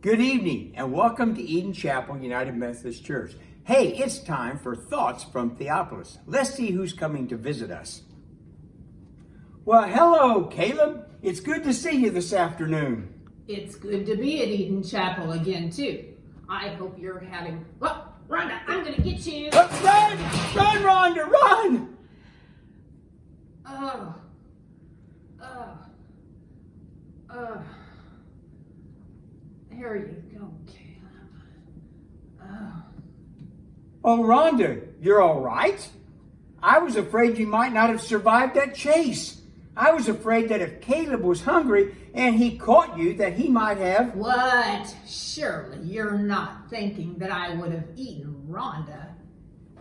Good evening and welcome to Eden Chapel United Methodist Church. Hey, it's time for Thoughts from Theophilus. Let's see who's coming to visit us. Well, hello, Caleb. It's good to see you this afternoon. It's good to be at Eden Chapel again, too. I hope you're having... Well, Rhonda, I'm going to get you. Run! Run, Rhonda, run! There you go, Caleb. Oh, Rhonda, you're all right? I was afraid you might not have survived that chase. I was afraid that if Caleb was hungry and he caught you, that he might have... What? Surely you're not thinking that I would have eaten Rhonda.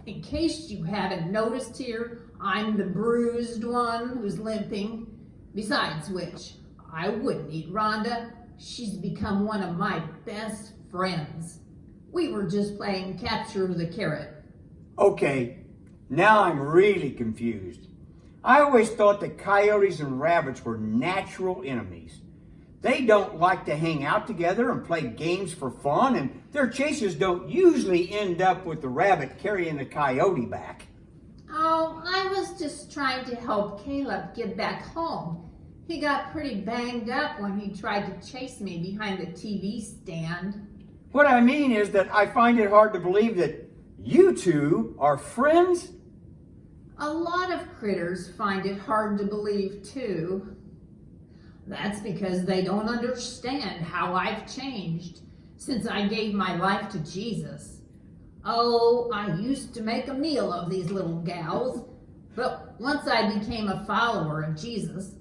In case you haven't noticed here, I'm the bruised one who's limping. Besides which, I wouldn't eat Rhonda. She's become one of my best friends. We were just playing capture the carrot. Okay, now I'm really confused. I always thought that coyotes and rabbits were natural enemies. They don't like to hang out together and play games for fun, and their chases don't usually end up with the rabbit carrying the coyote back. Oh, I was just trying to help Caleb get back home. He got pretty banged up when he tried to chase me behind the TV stand. What I mean is that I find it hard to believe that you two are friends. A lot of critters find it hard to believe too. That's because they don't understand how I've changed since I gave my life to Jesus. Oh, I used to make a meal of these little gals, but once I became a follower of Jesus,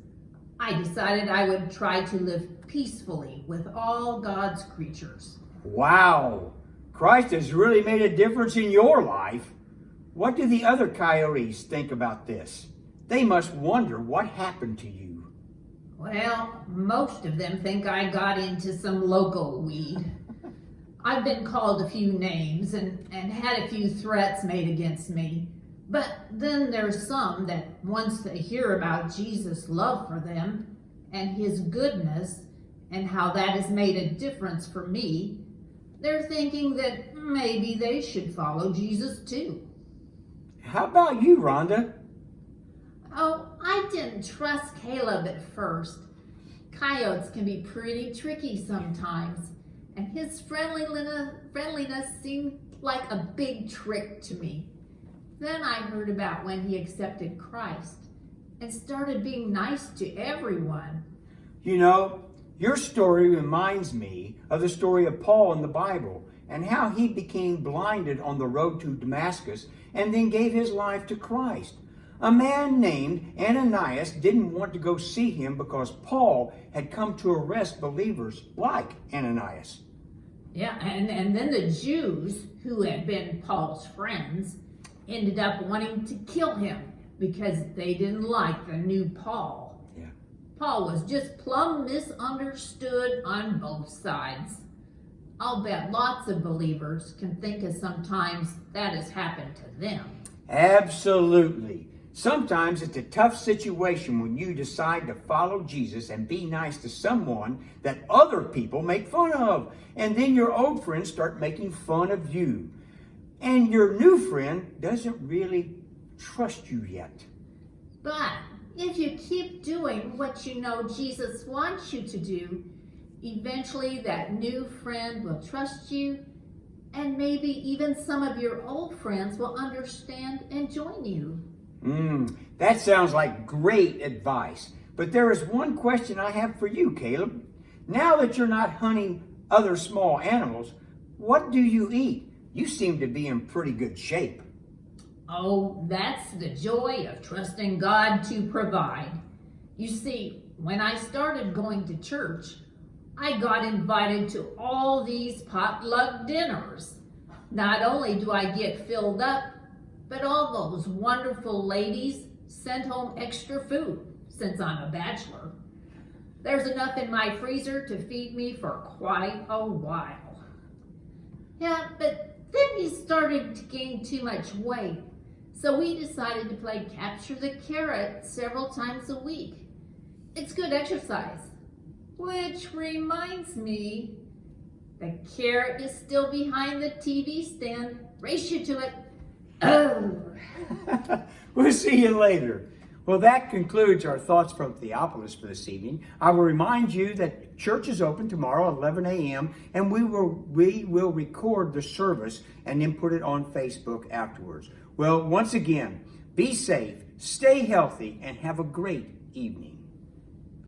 I decided I would try to live peacefully with all God's creatures. Wow, Christ has really made a difference in your life. What do the other coyotes think about this? They must wonder what happened to you. Well, most of them think I got into some local weed. I've been called a few names and had a few threats made against me. But then there's some that once they hear about Jesus' love for them and his goodness and how that has made a difference for me, they're thinking that maybe they should follow Jesus too. How about you, Rhonda? Oh, I didn't trust Caleb at first. Coyotes can be pretty tricky sometimes, and his friendliness seemed like a big trick to me. Then I heard about when he accepted Christ and started being nice to everyone. You know, your story reminds me of the story of Paul in the Bible and how he became blinded on the road to Damascus and then gave his life to Christ. A man named Ananias didn't want to go see him because Paul had come to arrest believers like Ananias. Yeah, and then the Jews, who had been Paul's friends, ended up wanting to kill him because they didn't like the new Paul. Yeah. Paul was just plumb misunderstood on both sides. I'll bet lots of believers can think of sometimes that has happened to them. Absolutely. Sometimes it's a tough situation when you decide to follow Jesus and be nice to someone that other people make fun of. And then your old friends start making fun of you. And your new friend doesn't really trust you yet. But if you keep doing what you know Jesus wants you to do, eventually that new friend will trust you, and maybe even some of your old friends will understand and join you. That sounds like great advice. But there is one question I have for you, Caleb. Now that you're not hunting other small animals, what do you eat? You seem to be in pretty good shape. Oh, that's the joy of trusting God to provide. You see, when I started going to church, I got invited to all these potluck dinners. Not only do I get filled up, but all those wonderful ladies sent home extra food since I'm a bachelor. There's enough in my freezer to feed me for quite a while. Yeah, but then he started to gain too much weight, so we decided to play capture the carrot several times a week. It's good exercise. Which reminds me, The carrot is still behind the TV stand. Race you to it. Oh. We'll see you later. Well, that concludes our thoughts from Theophilus for this evening. I will remind you that church is open tomorrow at 11 a.m. and we will record the service and then put it on Facebook afterwards. Well, once again, be safe, stay healthy, and have a great evening.